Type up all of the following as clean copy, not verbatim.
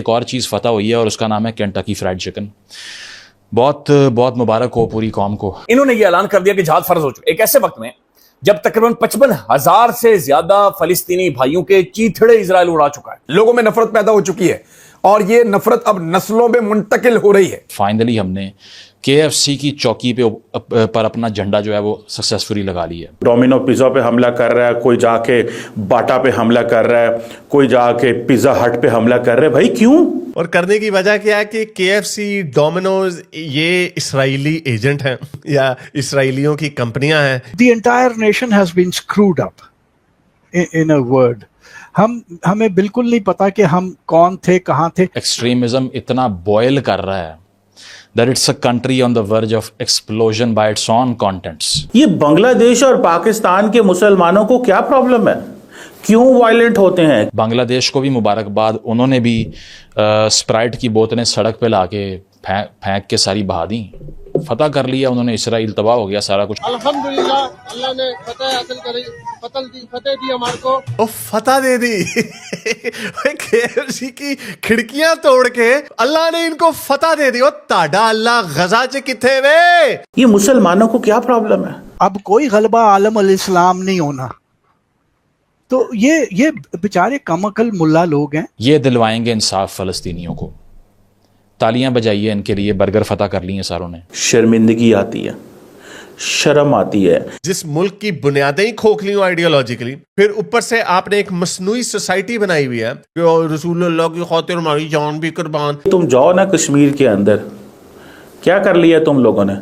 ایک اور چیز فتح ہوئی ہے اور اس کا نام ہے کینٹکی فرائیڈ چکن. بہت بہت مبارک ہو پوری قوم کو. انہوں نے یہ اعلان کر دیا کہ جہاد فرض ہو چکا. ایک ایسے وقت میں جب تقریباً 55,000 سے زیادہ فلسطینی بھائیوں کے چیتھڑے اسرائیل اڑا چکا ہے. لوگوں میں نفرت پیدا ہو چکی ہے اور یہ نفرت اب نسلوں میں منتقل ہو رہی ہے. فائنلی ہم نے KFC کی چوکی پر اپنا جھنڈا جو ہے وہ سکسیسفلی لگا لی ہے. ڈومینو پیزا پہ حملہ کر رہا ہے, کوئی جا کے باٹا پہ حملہ کر رہا ہے, کوئی جا کے پیزا ہٹ پہ حملہ کر رہا ہے. بھائی کیوں؟ اور کرنے کی وجہ کیا ہے کہ KFC, ڈومینوز یہ اسرائیلی ایجنٹ ہیں یا اسرائیلیوں کی کمپنیاں ہیں. The entire nation has been screwed up in a word. ہمیں بالکل نہیں پتا کہ ہم کون تھے, کہاں تھے. ایکسٹریمزم اتنا بوائل کر رہا ہے that it's a country on the verge of explosion by its own contents. یہ بنگلہ دیش اور پاکستان کے مسلمانوں کو کیا پرابلم ہے؟ کیوں وائلنٹ ہوتے ہیں؟ بنگلہ دیش کو بھی مبارکباد, انہوں نے بھی اسپرائٹ کی بوتلیں سڑک پہ لا کے پھینک کے ساری بہا دیں. فتح کر لیا انہوں نے, اسرائیل تباہ ہو گیا سارا کچھ. الحمدللہ اللہ نے فتح حاصل کری, فتح دی ہمارے کو. فتح دے دی KFC کی کھڑکیاں توڑ کے اللہ نے ان کو فتح دے دی. تاڈا اللہ غزہ چ کتھے وے. یہ مسلمانوں کو کیا پرابلم ہے؟ اب کوئی غلبہ عالم الاسلام نہیں ہونا. تو یہ بیچارے کم عقل ملا لوگ ہیں. یہ دلوائیں گے انصاف فلسطینیوں کو. تالیاں بجائیے ان کے لیے, برگر فتح کر لی ہیں ساروں نے. شرمندگی آتی ہے, شرم آتی ہے. جس ملک کی بنیادیں ہی کھوکھلی ہوں آئیڈیالوجیکلی, پھر اوپر سے آپ نے ایک مصنوعی سوسائٹی بنائی ہوئی ہے کہ رسول اللہ کی خاطر ہماری جان بھی قربان. تم جاؤ نا کشمیر کے اندر, کیا کر لیا تم لوگوں نے؟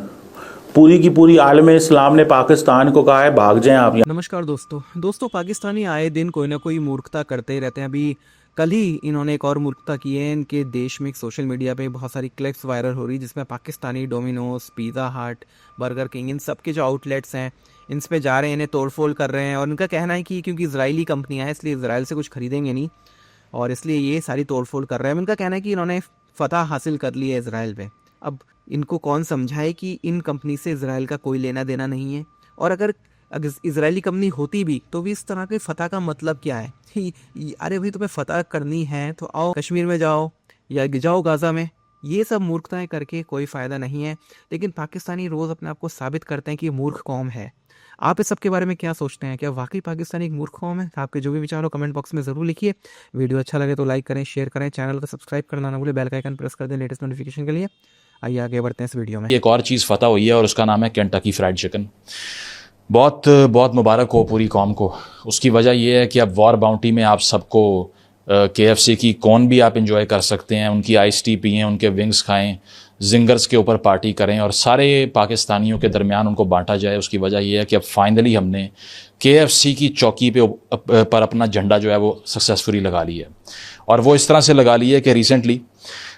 پوری کی پوری عالم اسلام نے پاکستان کو کہا ہے بھاگ جائیں آپ. نمسکار دوستو, پاکستانی آئے دن کوئی نہ کوئی مورختہ کرتے رہتے ہیں. ابھی کل ہی انہوں نے ایک اور مورختہ کی ہے. ان کے دیش میں سوشل میڈیا پہ بہت ساری کلپس وائرل ہو رہی, جس میں پاکستانی ڈومینوز, پیزا ہٹ, برگر کنگ, ان سب کے جو آؤٹ لیٹس ہیں ان پہ جا رہے ہیں, انہیں توڑ پھوڑ کر رہے ہیں. اور ان کا کہنا ہے کہ کیونکہ اسرائیلی کمپنیاں ہیں اس لیے اسرائیل سے کچھ خریدیں گے نہیں, اور اس لیے یہ ساری توڑ پھوڑ کر رہے ہیں. ان کا کہنا ہے کہ انہوں نے فتح حاصل کر لی ہے اسرائیل پہ. اب ان کو کون سمجھائے کہ ان کمپنی سے اسرائیل کا کوئی لینا دینا نہیں ہے, اور اگر اسرائیلی کمپنی ہوتی بھی تو بھی اس طرح کے فتح کا مطلب کیا ہے؟ ارے بھائی تمہیں فتح کرنی ہے تو آؤ کشمیر میں جاؤ یا جاؤ غزہ میں. یہ سب مورختائیں کر کے کوئی فائدہ نہیں ہے. لیکن پاکستانی روز اپنے آپ کو ثابت کرتے ہیں کہ یہ مورخ قوم ہے. آپ اس سب کے بارے میں کیا سوچتے ہیں؟ کیا واقعی پاکستانی ایک مورخ قوم ہے؟ آپ کے جو بھی وچار ہو کمنٹ باکس میں ضرور لکھیے. ویڈیو اچھا لگے تو لائک کریں, شیئر کریں, چینل کو سبسکرائب کرنا نہ بھولیں, بیل کا آئیکن پریس کر دیں لیٹسٹ نوٹیفیکیشن کے لیے. آئیے آگے بڑھتے ہیں اس ویڈیو میں. ایک اور چیز فتح ہوئی ہے اور اس کا نام ہے کینٹکی فرائیڈ چکن. بہت بہت مبارک ہو پوری قوم کو. اس کی وجہ یہ ہے کہ اب وار باؤنٹی میں آپ سب کو KFC کی کون بھی آپ انجوائے کر سکتے ہیں, ان کی آئس ٹی پئیں, ان کے ونگز کھائیں, زنگرز کے اوپر پارٹی کریں اور سارے پاکستانیوں کے درمیان ان کو بانٹا جائے. اس کی وجہ یہ ہے کہ اب فائنلی ہم نے KFC کی چوکی پر اپنا جھنڈا جو ہے وہ سکسیسفلی لگا لی ہے. اور وہ اس طرح سے لگا لی ہے کہ ریسنٹلی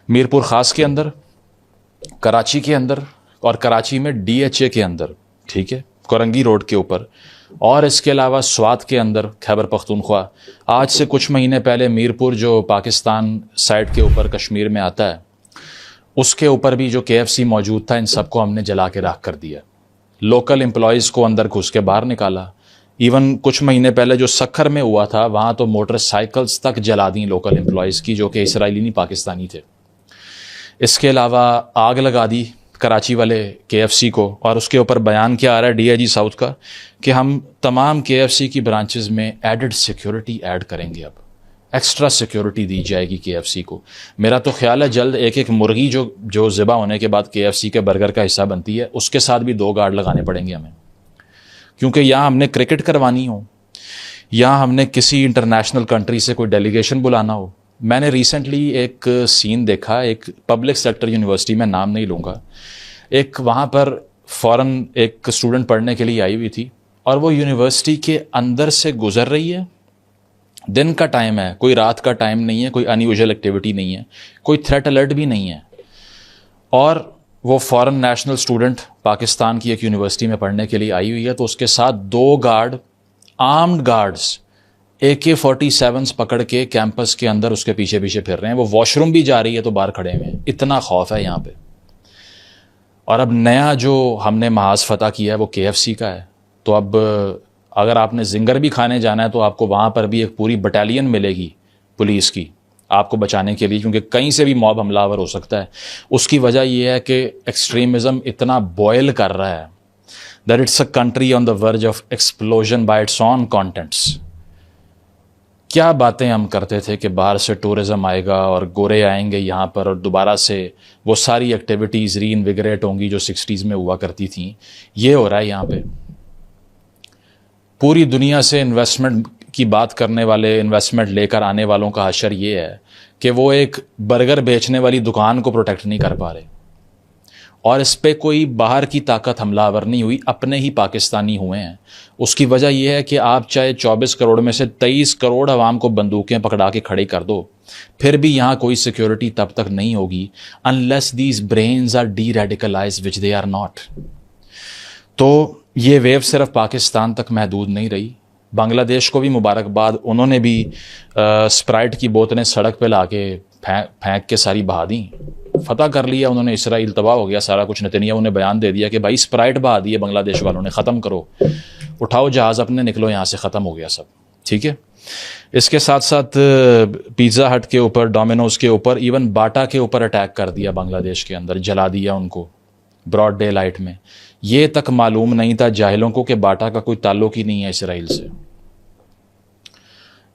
میرپور خاص کے اندر, کراچی کے اندر, اور کراچی میں DHA کے اندر, ٹھیک ہے, کورنگی روڈ کے اوپر, اور اس کے علاوہ سوات کے اندر, خیبر پختونخوا, آج سے کچھ مہینے پہلے میرپور جو پاکستان سائڈ کے اوپر کشمیر میں آتا ہے, اس کے اوپر بھی جو KFC موجود تھا, ان سب کو ہم نے جلا کے راکھ کر دیا. لوکل امپلائیز کو اندر گھس کے باہر نکالا. ایون کچھ مہینے پہلے جو سکھر میں ہوا تھا وہاں تو موٹر سائیکلز تک جلا دیں لوکل امپلائیز کی, جو کہ اسرائیلی نہیں پاکستانی تھے. اس کے علاوہ آگ لگا دی کراچی والے KFC کو, اور اس کے اوپر بیان کیا آ رہا ہے DIG ساؤتھ کا کہ ہم تمام KFC کی برانچز میں ایڈڈ سیکیورٹی ایڈ کریں گے. اب ایکسٹرا سیکیورٹی دی جائے گی KFC کو. میرا تو خیال ہے جلد ایک مرغی جو ذبح ہونے کے بعد KFC کے برگر کا حصہ بنتی ہے, اس کے ساتھ بھی 2 گارڈ لگانے پڑیں گے ہمیں, کیونکہ یہاں ہم نے کرکٹ کروانی ہو, یہاں ہم نے کسی انٹرنیشنل کنٹری سے کوئی ڈیلیگیشن بلانا ہو. میں نے ریسنٹلی ایک سین دیکھا, ایک پبلک سیکٹر یونیورسٹی, میں نام نہیں لوں گا, ایک وہاں پر فورن ایک اسٹوڈنٹ پڑھنے کے لیے آئی ہوئی تھی, اور وہ یونیورسٹی کے اندر سے گزر رہی ہے. دن کا ٹائم ہے, کوئی رات کا ٹائم نہیں ہے, کوئی ان یوزول ایکٹیویٹی نہیں ہے, کوئی تھریٹ الرٹ بھی نہیں ہے, اور وہ فورن نیشنل اسٹوڈنٹ پاکستان کی ایک یونیورسٹی میں پڑھنے کے لیے آئی ہوئی ہے. تو اس کے ساتھ 2 گارڈ, آرمڈ گارڈز, AK-47 پکڑ کے کیمپس کے اندر اس کے پیچھے پھر رہے ہیں. وہ واش روم بھی جا رہی ہے تو باہر کھڑے ہوئے ہیں. اتنا خوف ہے یہاں پہ. اور اب نیا جو ہم نے محاذ فتح کیا ہے وہ KFC کا ہے. تو اب اگر آپ نے زنگر بھی کھانے جانا ہے تو آپ کو وہاں پر بھی ایک پوری بٹالین ملے گی پولیس کی, آپ کو بچانے کے لیے, کیونکہ کہیں سے بھی موب حملہ آور ہو سکتا ہے. اس کی وجہ یہ ہے کہ ایکسٹریمزم اتنا بوائل کر رہا ہے that it's a country on the verge of explosion by its own contents. کیا باتیں ہم کرتے تھے کہ باہر سے ٹورزم آئے گا اور گورے آئیں گے یہاں پر اور دوبارہ سے وہ ساری ایکٹیویٹیز ری انویگریٹ ہوں گی جو 60s میں ہوا کرتی تھیں. یہ ہو رہا ہے یہاں پہ. پوری دنیا سے انویسٹمنٹ کی بات کرنے والے, انویسٹمنٹ لے کر آنے والوں کا حشر یہ ہے کہ وہ ایک برگر بیچنے والی دکان کو پروٹیکٹ نہیں کر پا رہے, اور اس پہ کوئی باہر کی طاقت حملہ آور نہیں ہوئی, اپنے ہی پاکستانی ہوئے ہیں. اس کی وجہ یہ ہے کہ آپ چاہے 24 کروڑ میں سے 23 کروڑ عوام کو بندوقیں پکڑا کے کھڑے کر دو, پھر بھی یہاں کوئی سیکیورٹی تب تک نہیں ہوگی unless these brains are de-radicalized, which they are not. تو یہ ویو صرف پاکستان تک محدود نہیں رہی. بنگلہ دیش کو بھی مبارکباد, انہوں نے بھی اسپرائٹ کی بوتلیں سڑک پہ لا کے پھینک کے ساری بہا دیں, فتح کر لیا انہوں نے, اسرائیل تباہ ہو گیا سارا کچھ. نتنیاہو نے بیان دے دیا کہ بھائی اسپرائٹ بہا دی ہے بنگلہ دیش والوں نے, ختم کرو, اٹھاؤ جہاز اپنے, نکلو یہاں سے, ختم ہو گیا سب. ٹھیک ہے. اس کے ساتھ ساتھ پیزا ہٹ کے اوپر, ڈومینوز کے اوپر, ایون باٹا کے اوپر اٹیک کر دیا بنگلہ دیش کے اندر, جلا دیا ان کو براڈ ڈے لائٹ میں. یہ تک معلوم نہیں تھا جاہلوں کو کہ باٹا کا کوئی تعلق ہی نہیں ہے اسرائیل سے.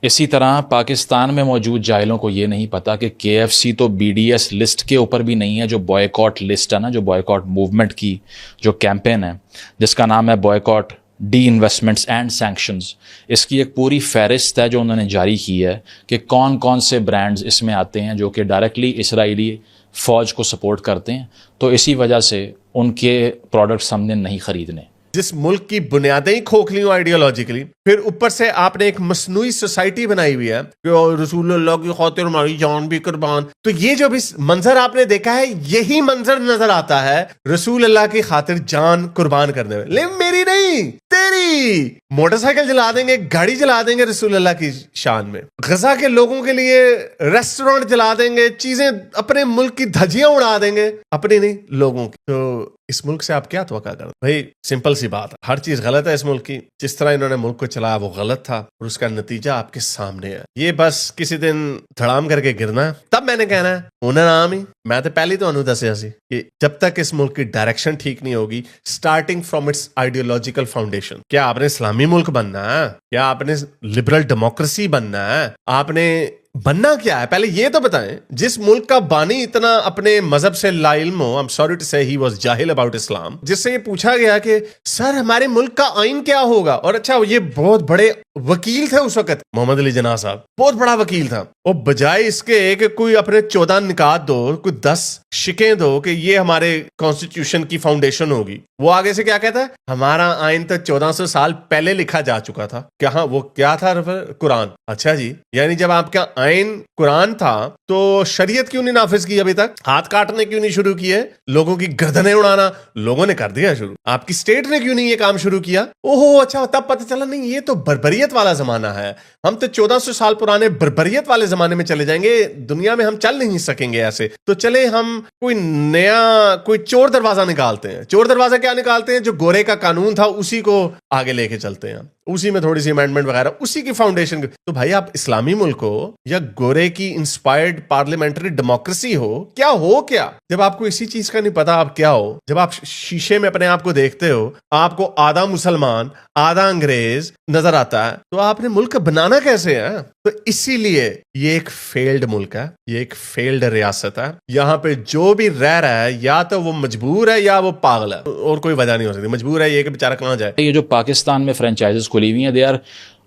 اسی طرح پاکستان میں موجود جاہلوں کو یہ نہیں پتا کہ KFC تو BDS لسٹ کے اوپر بھی نہیں ہے, جو بوائیکاٹ لسٹ ہے نا, جو بوائیکاٹ موومنٹ کی جو کیمپین ہے جس کا نام ہے بوائیکاٹ ڈی انویسٹمنٹس اینڈ سینکشنز. اس کی ایک پوری فہرست ہے جو انہوں نے جاری کی ہے کہ کون کون سے برانڈز اس میں آتے ہیں جو کہ ڈائریکٹلی اسرائیلی فوج کو سپورٹ کرتے ہیں. تو اسی وجہ سے ان کے پروڈکٹس ہم نے نہیں خریدنے. جس ملک کی بنیادیں ہی کھوکھلی ہوں آئیڈیالوجیکلی, پھر اوپر سے آپ نے ایک مصنوعی سوسائٹی بنائی ہوئی ہے کہ رسول اللہ کی خاطر ہماری جان بھی قربان. تو یہ جو بھی منظر آپ نے دیکھا ہے, یہی منظر نظر آتا ہے رسول اللہ کی خاطر جان قربان کرنے میں. لیکن میری نہیں, تیری. موٹر سائیکل جلا دیں گے, گاڑی جلا دیں گے رسول اللہ کی شان میں. غزہ کے لوگوں کے لیے ریسٹورینٹ جلا دیں گے, چیزیں اپنے ملک کی دھجیاں اڑا دیں گے, اپنی نہیں لوگوں کی. تو اس ملک سے آپ کیا توقع کرتے؟ بھائی سمپل سی بات ہے, ہر چیز غلط ہے اس ملک کی. جس طرح انہوں نے ملک کو چلایا وہ غلط تھا, اور اس کا نتیجہ آپ کے سامنے ہے. یہ بس کسی دن دھڑام کر کے گرنا ہے, تب میں نے کہنا ہے انہیں نام ہی. میں تو پہلے تو انہوں دسیا سی کہ جب تک اس ملک کی ڈائریکشن ٹھیک نہیں ہوگی, starting from its ideological foundation. کیا آپ نے اسلامی ملک بننا ہے؟ کیا آپ نے لبرل ڈیموکریسی بننا ہے؟ آپ نے بننا کیا ہے پہلے یہ تو بتائیں. جس ملک کا بانی اتنا اپنے مذہب سے لا علم ہو, I'm sorry to say he was جاہل about اسلام, جس سے یہ پوچھا گیا کہ سر ہمارے ملک کا آئین کیا ہوگا, اور اچھا یہ بہت بڑے وکیل تھے اس وقت, محمد علی جناح صاحب بہت بڑا وکیل تھا, اور بجائے اس کے کہ کوئی اپنے 14 نکات دو, کوئی 10 شکیں دو کہ یہ ہمارے کانسٹیٹیوشن کی فاؤنڈیشن ہوگی, وہ آگے سے کیا کہتا ہے ہمارا آئین تو 1400 سال پہلے لکھا جا چکا تھا. کہاں وہ کیا تھا؟ قرآن. اچھا جی, یعنی جب آپ کا آئین قرآن تھا تو شریعت کیوں نہیں نافذ کی ابھی تک؟ ہاتھ کاٹنے کیوں نہیں شروع کیے؟ لوگوں کی گردنیں اڑانا لوگوں نے کر دیا شروع. آپ کی سٹیٹ نے کیوں نہیں یہ کام شروع کیا؟ اوہو اچھا, تب پتہ چلا نہیں یہ تو بربریت والا زمانہ ہے, ہم تو 1400 سال پرانے بربریت والے زمانے میں چلے جائیں گے, دنیا میں ہم چل نہیں سکیں گے ایسے. تو چلے ہم کوئی نیا کوئی چور دروازہ نکالتے ہیں. چور دروازہ کیا نکالتے ہیں؟ جو گورے کا قانون تھا اسی کو آگے لے کے چلتے ہیں, اسی میں تھوڑی سی امینڈمنٹ وغیرہ, اسی کی فاؤنڈیشن. تو بھائی آپ اسلامی ملک ہو یا گورے کی انسپائرڈ پارلیمنٹری ڈیموکریسی ہو, کیا ہو کیا؟ جب آپ کو اسی چیز کا نہیں پتا آپ کیا ہو, جب آپ شیشے میں اپنے آپ کو دیکھتے ہو, آپ کو آدھا مسلمان آدھا انگریز نظر آتا ہے, تو آپ نے ملک بنانا کیسے ہے؟ تو اسی لیے یہ ایک فیلڈ ملک ہے, یہ ایک فیلڈ ریاست ہے. یہاں پہ جو بھی رہ رہا ہے یا تو وہ مجبور ہے یا وہ پاگل ہے, اور کوئی وجہ نہیں ہو سکتی. مجبور ہے یہ کہ بیچارہ کہاں جائے. یہ جو پاکستان میں فرینچائزز کھلی ہوئی ہیں, they are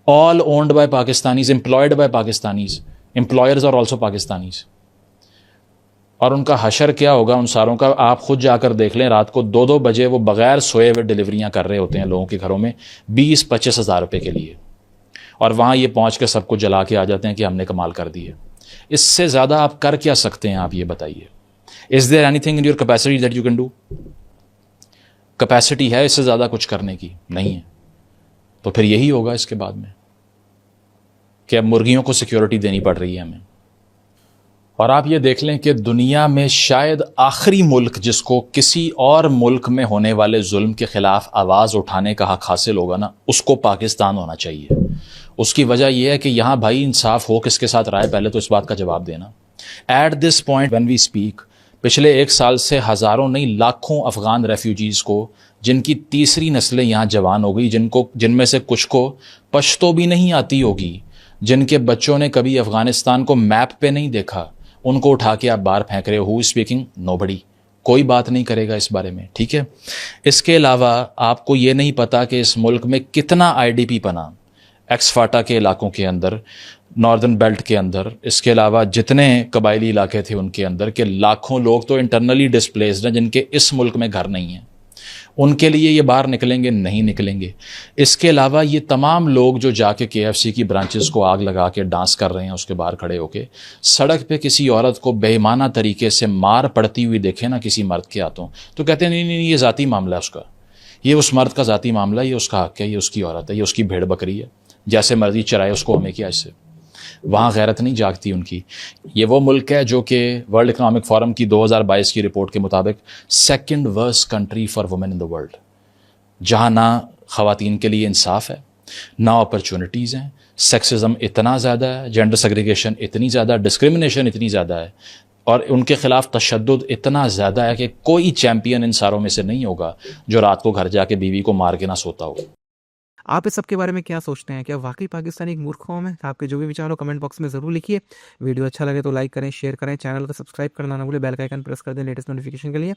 all owned by Pakistanis, employed by Pakistanis, employers are also Pakistanis. اور ان کا حشر کیا ہوگا ان ساروں کا, آپ خود جا کر دیکھ لیں. رات کو 2-2 بجے وہ بغیر سوئے ہوئے ڈیلیوریاں کر رہے ہوتے ہیں لوگوں کے گھروں میں 20-25 ہزار روپے کے لیے, اور وہاں یہ پہنچ کے سب کو جلا کے آ جاتے ہیں کہ ہم نے کمال کر دی ہے. اس سے زیادہ آپ کر کیا سکتے ہیں؟ آپ یہ بتائیے. Is there anything in your capacity that you can do? Capacity ہے اس سے زیادہ کچھ کرنے کی؟ نہیں ہے. تو پھر یہی ہوگا اس کے بعد میں کہ اب مرغیوں کو سیکیورٹی دینی پڑ رہی ہے ہمیں. اور آپ یہ دیکھ لیں کہ دنیا میں شاید آخری ملک جس کو کسی اور ملک میں ہونے والے ظلم کے خلاف آواز اٹھانے کا حق حاصل ہوگا نا, اس کو پاکستان ہونا چاہیے. اس کی وجہ یہ ہے کہ یہاں بھائی انصاف ہو کس کے ساتھ رائے، پہلے تو اس بات کا جواب دینا. At this point when we speak, پچھلے 1 سال سے ہزاروں نہیں لاکھوں افغان ریفیوجیز کو، جن کی تیسری نسلیں یہاں جوان ہو گئی، جن میں سے کچھ کو پشتو بھی نہیں آتی ہوگی، جن کے بچوں نے کبھی افغانستان کو میپ پہ نہیں دیکھا، ان کو اٹھا کے آپ باہر پھینک رہے ہو. ہو اسپیکنگ؟ نوبڈی. کوئی بات نہیں کرے گا اس بارے میں. ٹھیک ہے. اس کے علاوہ آپ کو یہ نہیں پتا کہ اس ملک میں کتنا IDP پناہ ایکس فاٹا کے علاقوں کے اندر، ناردرن بیلٹ کے اندر، اس کے علاوہ جتنے قبائلی علاقے تھے ان کے اندر، کہ لاکھوں لوگ تو انٹرنلی ڈسپلیسڈ ہیں جن کے اس ملک میں گھر نہیں ہیں. ان کے لیے یہ باہر نکلیں گے؟ نہیں نکلیں گے. اس کے علاوہ یہ تمام لوگ جو جا کے KFC کی برانچز کو آگ لگا کے ڈانس کر رہے ہیں اس کے باہر کھڑے ہو کے، سڑک پہ کسی عورت کو بے ایمانہ طریقے سے مار پڑتی ہوئی دیکھیں نا کسی مرد کے ہاتھوں، تو کہتے ہیں نہیں یہ ذاتی معاملہ ہے اس کا، یہ اس مرد کا ذاتی معاملہ ہے، یہ اس کا حق ہے، یہ اس کی عورت ہے، یہ اس کی بھیڑ بکری ہے، جیسے مرضی چرائے اس کو، ہمیں کیا اس سے. وہاں غیرت نہیں جاگتی ان کی. یہ وہ ملک ہے جو کہ ورلڈ اکنامک فورم کی 2022 کی رپورٹ کے مطابق 2nd worst country for women in the world، جہاں نہ خواتین کے لیے انصاف ہے، نہ اپرچونٹیز ہیں، سیکسزم اتنا زیادہ ہے، جینڈر سیگریگیشن اتنی زیادہ، ڈسکرمنیشن اتنی زیادہ ہے، اور ان کے خلاف تشدد اتنا زیادہ ہے کہ کوئی چیمپئن ان ساروں میں سے نہیں ہوگا جو رات کو گھر جا کے بیوی کو مار کے نہ سوتا ہوگا. آپ اس سب کے بارے میں کیا سوچتے ہیں؟ کیا واقعی پاکستان ایک مورخ قوم ہے؟ آپ کے جو بھی وچار ہو کمنٹ باکس میں ضرور لکھیے. ویڈیو اچھا لگے تو لائک کریں، شیئر کریں، چینل کو سبسکرائب کرنا نہ بھولیں، بیل کا آئیکن پریس کر دیں لیٹسٹ نوٹیفیکیشن کے لیے.